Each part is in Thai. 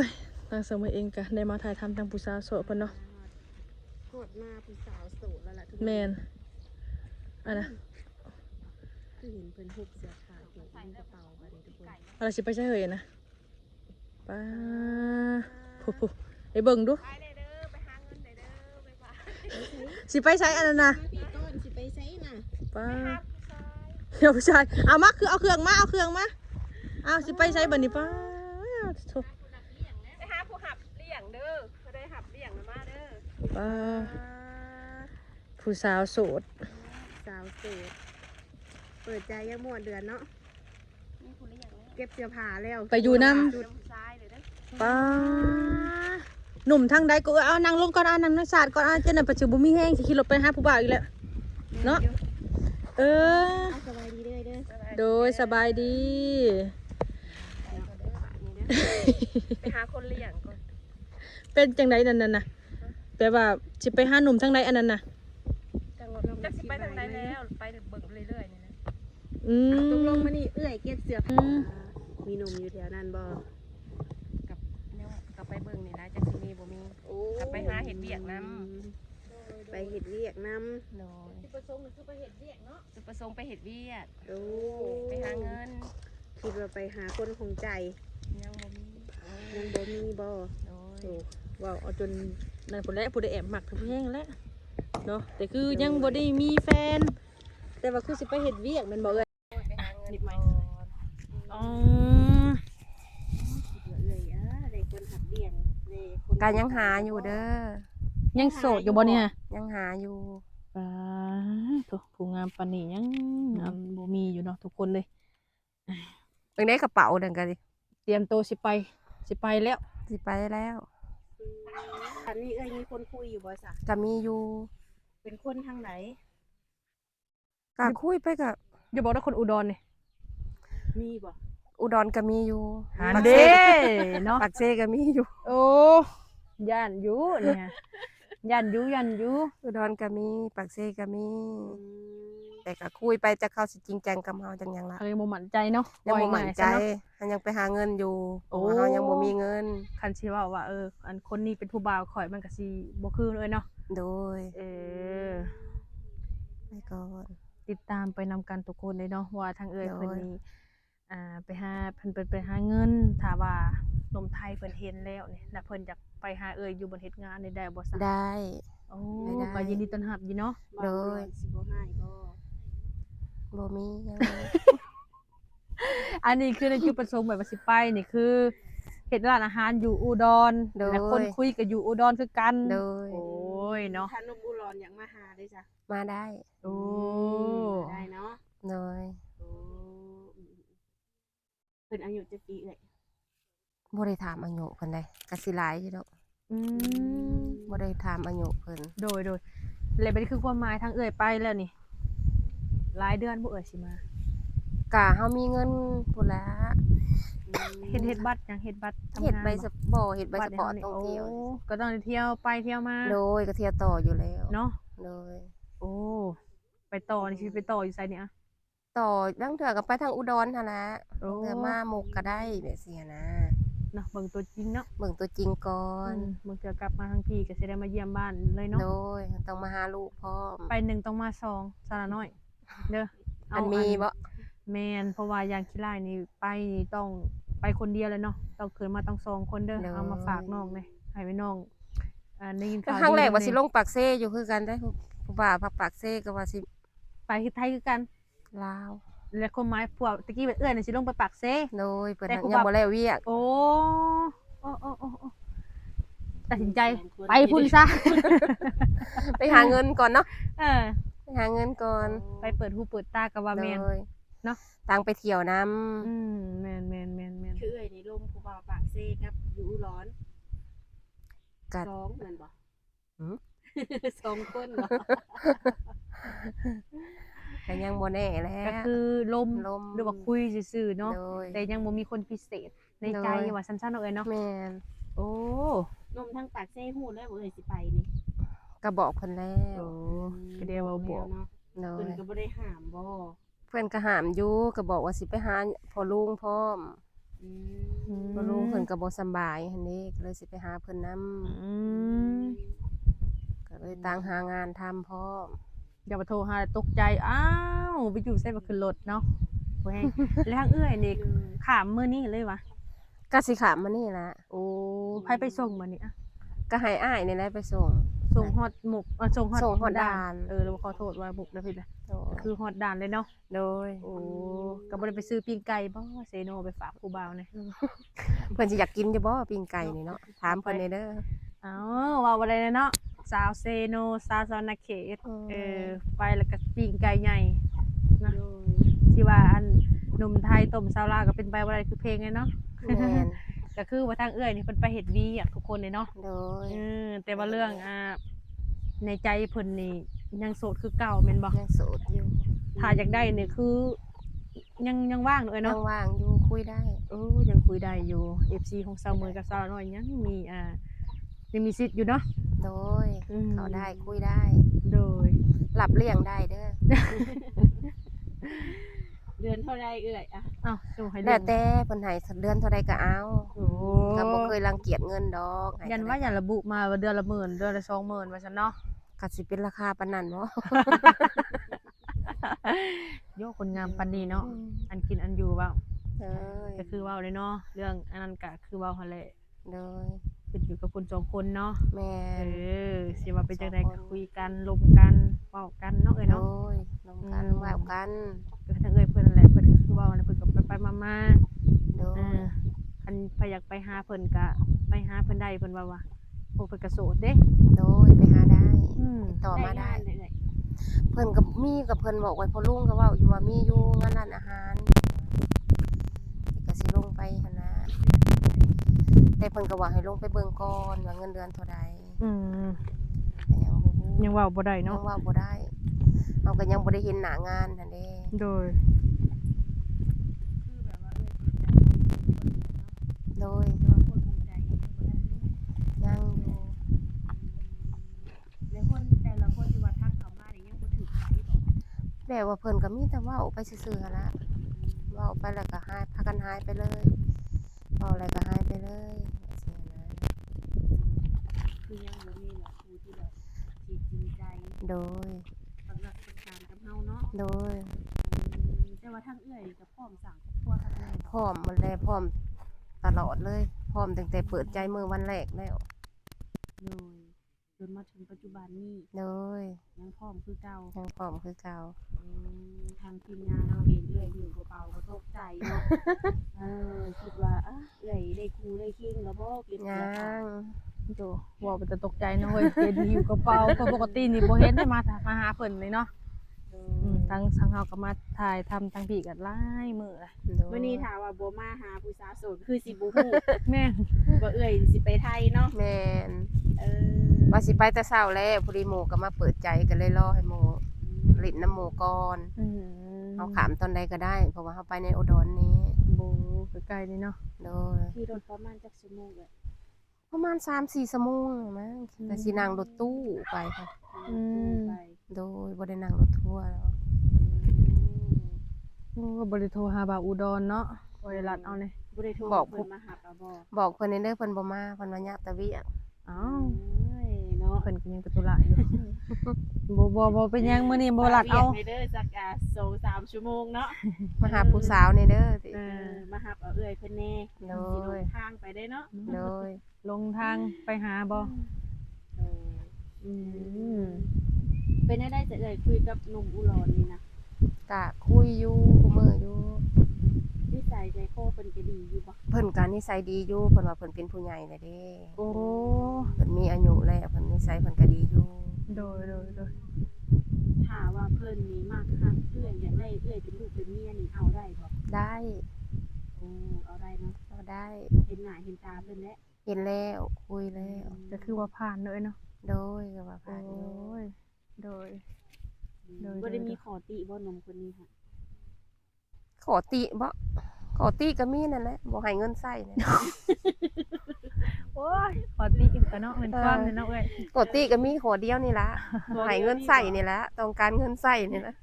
ยทางเสมอเองก็ได้มาถ่ายทำทางผู้สาวโสดเพิ่นเนาะโคตรมาผู้สาวโสดแล้วล่ะทุกคน แม่นอันน่ะ คือเห็นเพิ่นหุบเสื้อขาดเก็บในกระเป๋าไปเลยทุกคน อะไรสิไปใช้เหยนะป้าผู้ไปเบิ่งดู ไปเลยเด้อไปหาเงินเลยเด้อไปป่า สิไปใช้อันนั้นนะ พี่ก้อนสิไปไสน่ะ ป้า หาผู้ชาย เดี๋ยวผู้ชายเอามาคือเอาเครื่องมาเอาสิไปใช้บัดนี้ป้าโถ่ ไปหาผู้หับเลี้ยงเด้อเขาได้หับเลี้ยงมาเด้อ ป้าผู้สาวโสด สาวโสดเปิดใจยังม่วนเดือนเนาะ มีผู้เลี้ยงแล้ว เก็บเสื้อผ้าแล้ว ไปอยู่น้ ผู้ชายเลยเด้อ ำป้าหนุ่มทางใดก็เอานั่งลงก่อนเอานั่งในศาสตร์ก่อนเอาเจ้าน่ะปัจจุบันมีแห้งสิขี่รถไปหาผู้บ่าวอีกแล้วเนาะเออ สบายดีเด้อเด้อ โดยสบายดี ไปหาคนเลี้ยงก่อน เป็นจังไดนั่นน่ะแปลว่าสิไปหาหนุ่มทางใดอันนั้นน่ะ จังหวัดจักสิไปทางใดแล้วไปเบิ่งเรื่อยๆนี่นะ อืม ตกลงมานี่เอื้อยเก็บเสื้อผ้า อืม มีหนุ่มอยู่แถวนั้นบ่ กับเนี่ยกับไปเบิ่งนี่นะจักสิมีบ่มี โอ้ กลับไปหาเห็ดเวียกน ไปเฮ็ดเวียกนำ โดย จุดประสงค์คือไปเฮ็ดเวียกเนาะ จุดประสงค์ไปเห็ดเวียก โอ้ ไปหาเงิน คิดว่าไปหาคนของใจ ยังบ่มี ยังบ่มีบ่ โดย โอ้ว้าวเอาจนนั่นพุ่นแหละผู้ใดแอบมักผู้แห้งแล้วเนาะแต่คือยังบ่ได้มีแฟน แต่ว่าคือสิไปเฮ็ดเวียกแม่นบ่เอ้ย ไปหาเงินก่อน อ๋อ เลยได้คนหักเลี้ยงได้คน ก็ยังหาอยู่เด้อ ยังโสดอยู่บ่เนี่ย ยังหาอยู่ อ่าโถผู้งามปานนี้ยังงามบ่มีอยู่เนาะทุกคนเลย เป็นได้กระเป๋าเดังกันดิ เตรียมตัวสิไปแล้ว สิไปแล้ว อันนี้เอ้ยมีคนคุยอยู่บ่ซะ ก็มีอยู่ เป็นคนทางไหน ก็คุยไปกับ อย่าบอกว่าคนอุดรนี่ มีบ่ อุดรก็มีอยู่ หัน ปัก เด้ เซ่ เนาะ ปักเซ่ก็มีอยู่ โอ้ย่านอยู่เนี่ยย่านอยู่ อุดรก็มีปักเซ่ก็มี แต่ก็คุยไปจะเข้าสิจริงจังกับเฮาจังหยังล่ะ เขาเลยบ่มั่นใจเนาะ ยังบ่ ว่า มั่น ง่ายๆ ใจ ซะเนาะ หันยังไปหาเงินอยู่ โอ้ เพราะว่าเฮายังบ่มีเงิน คันสิว่าอันคนนี้เป็นผู้บ่าวข่อยมันก็สิบ่คือเลยเนาะ โดย เออ ไปก่อน ติดตามไปนำกันทุกคนเลยเนาะว่าทางเอ่ย โดย เพิ่นนี่ไปหาเพิ่นไปหาเงินถ้าว่าหนมไทยเพิ่นเห็นแล้วนี่แล้วเพิ่นอยากไปหาเอ่ยอยู่บนเฮ็ดงานได้บ่ซะ ได้ โอ้ ได้ ก็ยินดีต้อนรับอยู่เนาะ โดยสิบ่ให้บ่ บ่มียัง อันนี้คือในจุดประสงค์แบบว่าสิไปนี่คือเฮ็ดร้านอาหารอยู่อุดรและคนคุยก็อยู่อุดรคือกัน โดย โอ้ยเนาะ ถ้านุ่มอุรอนอยากมาหาได้จ้ะ มาได้ โอ้ ได้เนาะ โดย โอ้เพิ่นอายุจักปีเอ้ย บ่ได้ถามอายุเพิ่นได้ก็สิหลายอยู่ดอก อืม บ่ได้ถามอายุเพิ่น โดยเลยบ่ได้คือความหมายทางเอ่ยไปแล้วนี่หลายเดือนบ่เอ่ยสิมา ก็เฮามีเงินพุ่นละ เฮ็ดบัตรหยังเฮ็ดบัตรทำ เฮ็ด งาน ใบสปอร์ตเฮ็ดใบส บัตร ปอร์ต ใน ท่อง โอ้ เที่ยว ก็ต้องได้เที่ยวไปเที่ยวมา โดยก็เที่ยวต่ออยู่แล้ว เนาะ โดย โอ้ไปต่อนี่สิไปต่ออยู่ไสนี่อะ ต่อบางเทื่อก็ไปทางอุดรหั่นนะ โอ้ บางเทื่อมามุกก็ได้แบบเสียนะ เนาะเบิ่งตัวจริงเนาะ เบิ่งตัวจริงก่อน บางเทื่อกลับมาทางพี่ก็สิได้มาเยี่ยมบ้านเลยเนาะ โดยต้องมาหาลูกพร้อม ไปหนึ่งต้องมาสองสาระน้อย เด้อ อันมีบ่ แมนเพราะว่ายางขี้ไล่นี่ไปนี่ต้องไปคนเดียวเลยเนาะต้องเกิดมาต้องสองคนเด้อเอามาฝากน้องเลยให้ไว้น้องได้ยิน ก็ ข่าว ครั้งแรกว่า ดี สิลงปากเซ่อยู่คือกันได้ผู้บ่าวพักปากเซ่ก็ว่าสิ ไปที่ไทยคือกัน ลาว แล้วคนไม้พวกตะกี้แบบเอื้อนนี่สิลงไปปากเซ โดยเปิด แต่ ยัง ผู้บ่าว บ่แล้วเวียก โอ้ตัดสินใจไปพุ่นซะ ไปหาเงินก่อนเนาะ เออ ไปหาเงินก่อน ไปเปิดหูเปิดตากับว่าแมน โดย เนาะ ตังไปเที่ยวน้ แมนคือเอ้ยในลมผู้บ่าวปากเซ่ครับอยู่อุร้อน ำกัด สองแม่นบ่ หืม สองคนบ่ แต่ยังบ่แน่แล้ ก็ ว คือลม ลม หรือว่าคุยซื่อๆเนาะ โดย แต่ยังบ่มีคนพิเศษในใจ โดย ว่าสั้นๆเอาเอ้ยเนาะ แม่น โอ้ นมทั้งปากเซ่ฮู้แล้วบ่เอ้ยสิไปนี่ ก็บอกเพิ่นแล้ว โอ้ก็เดียวว่าบอก เนาะ โด เพิ่ ย นก็บ่ได้ห้ามบ่ เพื่อนก็หามอยู่ก็บอกว่าสิไปหาพ่อลุงพร้อม อื บ่รู้เพิ่นก็บ่สำบายหั่นนี่ก็เลยสิไปหาเพิ่นนำ อืม ก็เลยต่างหางานทำพร้อม อย่ามาโทรหาตกใจอ้าวไปอยู่ใส่บ่ขึ้นรถเนาะบ่แฮงแล้วทางเอื้อยนี่ขามมื้อนี้เลยวะ ก็สิขามมานี่ล่ะ โอ้ไผไปส่งมื้อนี้อะ ก็ให้อ้ายนี่แหละไปส่ง ส่งฮอดหมุกส่งฮอด ส่งฮอดด่าน แล้วขอโทษว่าบุกนะพี่นะ โดย คือฮอดด่านเลยเนาะ โดย โอ้ก็บ่ได้ไปซื้อปิ้งไก่บ่เซโนไปฝากผู้บ่าวนี่ เพิ่นสิอยากกินอยู่บ่ปิ้งไก่นี่เนาะถามเพิ่นเด้อ อ้าวว่าบ่ได้เลยเนาะสาวเซโนสาวซาวนาเขต อืม ไปแล้วก็ปิ้งไก่ใหญ่นะ โดย ที่ว่าอันหนุ่มไทยต้มซาวลาวก็เป็นไปบ่ได้คือเพลงเลยเนาะ แม่น ก็คือว่าทางเอื้อยนี่เพิ่นไปเฮ็ดวีอยากทุกคนเลยเนาะ โดย แต่ว่าเรื่องในใจเพิ่นนี่ยังโสดคือเก่าแม่นบ่ ยังโสดอยู่ ถ้าอยากได้นี่คือยังว่างอยู่เอ้ย ยั เนาะ งว่างอยู่คุยได้ ยังคุยได้อยู่ FC ของสาวมือกับสาวน้อยยังมียังมีสิทธิ์อยู่เนาะ โดย อืม เขาได้คุยได้ โดย หลับเลี้ยงได้เด้อ เดือนเท่าไรเอ่ยอ่ะ อ้าวสู้ให้ แล้วแต่เพิ่นให้เดือนเท่าใดก็เอา โอ้ ก็บ่เคยรังเกียจเงินดอกให้ ยันว่าอย่าระบุมาว่าเดือนละหมื่นเดือนละ20,000ว่าซั่นเนาะ ก็สิเป็นราคาปานนั้นบ่ โยคนงามปานนี้เนาะอันกินอันอยู่เว้า เอ้ย ก็คือเว้าเลยเนาะเรื่องอันนั้นก็คือเว้าหั่นแหละ โดย ขึ้นอยู่กับคนสองคนเนาะ แม่ สิว่าเป็นจังไดก็คุยกันลมกันเว้ากันเนาะเอ้ย โด เนาะ ยลงกันว่าวกัน ก็ทั้งเอ้ยเพิ่นนั่นแหละเพิ่นก็คือเว้านั่นแหละเพิ่นก็ไปๆมา โด ๆ ย คันไปอยากไปหาเพิ่นก็ไปหาเพิ่นได้เพิ่นว่าพวกเพิ่นก็โสดเด้ โดยไปหาได้ ติดต่อมาได้ ได้เอ่ย เพิ่นกับมีกับเพิ่นบอกไว้พอลุงก็เว้าอยู่ว่ามีอยู่งานร้านอาหารก็สิลงไปหั่นนะแต่เพิ่นก็ว่าให้ลงไปเบิ่งก่อนว่าเงินเดือนเท่าใด อืม ก็ยังบ่ฮู้ ยังเว้าบ่ได้ ยั เนาะ งว่าบ่ได้เอาก็ยังบ่ได้เห็นหน้างานนั่นเด้ โดย คือแบบว่าเอ่ย โดย แต่ว่าคนภูมิใจยังบ่ได้ ยังอยู่ แล้วคนแต่ละคนที่ว่าทักเข้ามานี่ยังบ่ถูกใจบ่ แบบว่าเพิ่นก็มีแต่เว้าไปซื่อๆหั่นล่ะเว้าไปแล้วก็หายพากันหายไปเลยเว้าอะไรก็หายไปเลยว่าซี่นะ คือยังบ่มีแบบผู้ที่แบบที่จริงใจ โดย สำหรับประการกับเฮาเนาะ โดย แต่ว่าทางเอื้อยก็พร้อมสร้างครอบครัวทางเอื้อย พร้อมหมดแล้วพร้อมตลอดเลยพร้อมตั้งแต่เปิดใจมื้อวันแรกแล้ว โดยจนมาถึงปัจจุบันนี้ โดย ยังพร้อมคือเก่า ยังพร้อมคือเก่า ทางทีมงานเราเองเอื้อยอยู่กระเป๋าก็ตกใจเนาะคิดว่าเอื้อยได้ครูได้คิงแล้วบ่เก็บ ยั เสื้อผ้า ง โตเว้าไปแต่ตกใจเนาะเฮ้ยเห็นหิวกระเป๋าก็ปกตินี่บ่เห็นได้มาหาเพิ่นเลยเนาะทั้งเฮาก็มาถ่ายทำทั้งพี่ก็หลายมื้อละ โดย มื้อนี้ถามว่าบ่มาหาผู้สาวโสดคือสิบ่ฮู้ แม่น ว่าเอื้อยสิไปไทยเนาะ แม่น เออ ว่าสิไปแต่เช้าแล้วพอดีหมู่ก็มาเปิดใจก็เลยรอให้หมู่ลิ้นน้ำหมู่ก่อน อืม เอาขามตอนใดก็ได้ เพราะว่าเฮาไปในอุดรนี้ บ่ใกล้ๆนี่เนาะ โดย ขี่รถประมาณจักชั่วโมงเอ้ย ประมาณ 3-4 ชั่วโมงนี่มั้งก็สินั่งรถตู้ไปค่ะ ไป โดยบ่ได้นั่งรถทัวร์แล้ว โอ้บ่ได้โทรหาบ่าวอุดรเนาะบ่ได้รัดเอาเลย บ่ได้โทร บอก เพิ่นมาหาบ่ บอกเพิ่นในเด้อเพิ่นบ่มาเพิ่นว่ายากตะเวียก อ้าว เอ้ยเนาะ เพิ่นก็ยังเป็นตุลาอยู่ บ่เป็นหยังมื้อนี้บ่รัดเอา ไปเด้อสัก2-3 ชั่วโมงเนาะ มาหาผู้สาวในเด้อติ มาหับเอาเอื้อยเพิ่นแน่ โด สิล ย งทางไปได้เนาะ โดย ลงทางไปหาบ่ อืมเป็นได้จะเอ่ยคุยกับหนุ่มอุดรนี่นะ กะคุยอยู่คุมื้ออยู่ นิสัยใจคอเพิ่นก็ดีอยู่บ่ เพิ่นก็นิสัยดีอยู่เพิ่นว่าเพิ่นเป็นผู้ใหญ่แล้วเด้ โอ้ เพิ่นมีอายุแล้วเพิ่นนิสัยเพิ่นก็ดีอยู่ โดย ถ้าว่าเพิ่นนี่มากคักเอื้อยอยากได้เอื้อยเป็นลูกเป็นเมียนี่เอาได้บ่ ได้ โอ้เอาได้เนาะ เอาได้ เห็นหน้าเห็นตาเพิ่นแล้ว เห็นแล้วคุยแล้ว ก็คือว่าผ่านเลยเนาะ โดยก็ว่าผ่านอยู่ ยโดย บ่ได้มีขอติบ่หนุ่มคนนี้ค่ะ ขอติบ่ขอติก็มีนั่นแหละบ่ให้เงินใช้นั่น โอ้ยขอติอีกเนาะเป็นความเลยเนาะเอ้ย ขอติก็มีขอเดียวนี่ล่ะบ่ให้เงินใช้นี่ล่ะต้องการเงินใช้นี่ล่ะ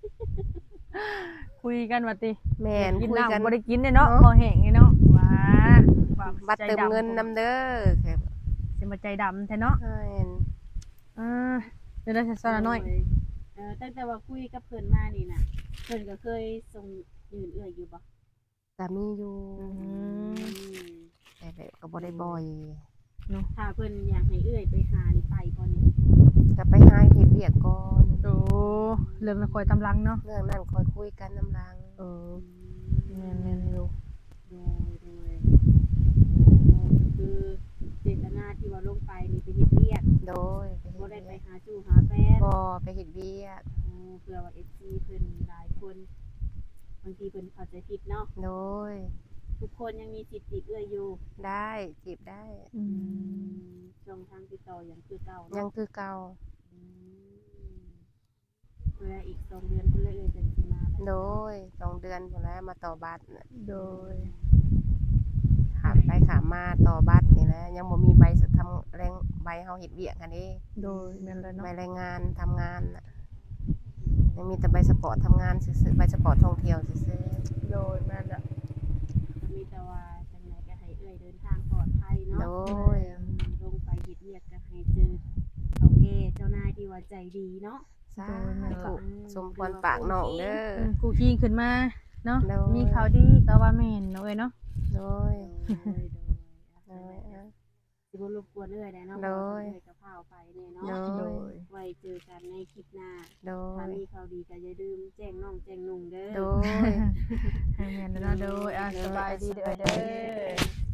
คุยกันว่าติ แม่น กิน คุยกัน น้ำบ่ได้กินเด้เนาะ เนาะ พอแห้งไงเนาะว้า ว่า บัตรเติมเงินนำเด้อครับ สิมาใจดำแท้เนาะ ใช่ เดี๋ยวได้ซะน้อย ตั้งแต่ว่าคุยกับเพิ่นมานี่น่ะเพิ่นก็เคยส่งยืนเอื้อยอยู่บ่ ก็มีอยู่ อืม แต่แบบก็บ่ได้บ่อย ถ้าเพิ่นอยากให้เอื้อยไปหานี่ไปบ่นี่ ก็ไปหาเฮ็ดเวียกก่อน โอ้เรื่องนั้นคอยตำลังเนาะ เรื่องนั้นค่อยคุยกันนำหลัง แม่นๆอยู่ โดยคือเจตนาที่ว่าลงไปนี่ไปเฮ็ดเวียก โดยไป บ่ เฮ็ ได้ ด ไป เวียก หาจู่หาแฟน บ่ไปเฮ็ดเวียก เพื่อว่า FC เพิ่นหลายคนบางทีเพิ่นเข้าใจผิดเนาะ โดย ทุกคนยังมีสิทธิ์จีบเอื้อยอยู่ ได้จีบได้ ช่องทางติดต่ออย่างคือเก่า ยั เนาะ งคือเก่า เวลาอีก2 เดือนเพิ่นเลยเอื้อยจะสิมาแบบ โดย2 เดือนพุ่นแล้วมาต่อบัตรน่ะ โดย ขามไปขามมาต่อบัตรนี่แหละยังบ่มีใบทำแรงใบเฮาเฮ็ดเวียกอันนี้ โดยแม่นเลยเนาะ ใบรายงานทำงานน่ะยังมีแต่ใบสปอร์ตทำงานซื่อๆใบสปอร์ตท่องเที่ยวซื่อ โดยแม่นละ ก็มีแต่ว่าจังไดก็ให้เอื้อยเดินทางปลอดภัย ๆ เนาะ โดย ลงไปเฮ็ดเวียกก็ให้เจอเฒ่าแก่เจ้านายที่ว่าใจดีเนาะ สาธุสมพรปากน้องเด้อ กูคิงขึ้นมาเนาะ โดย มีข่าวดีก็ว่าแม่นเนาะเอ้ยเนาะ โดย โดยสิบ่รบกวนเอื้อยได้เนาะ โดย เอื้อยก็พาไปแน่เนาะ โดย ไว้เจอกันในคลิปหน้า โด ถ้าย มีข่าวดีก็อย่าลืมแจ้งน้องแจ้งนุ่งเด้อ โดย ให้แม่นเนาะโดยสบายดีเด้อเด้อ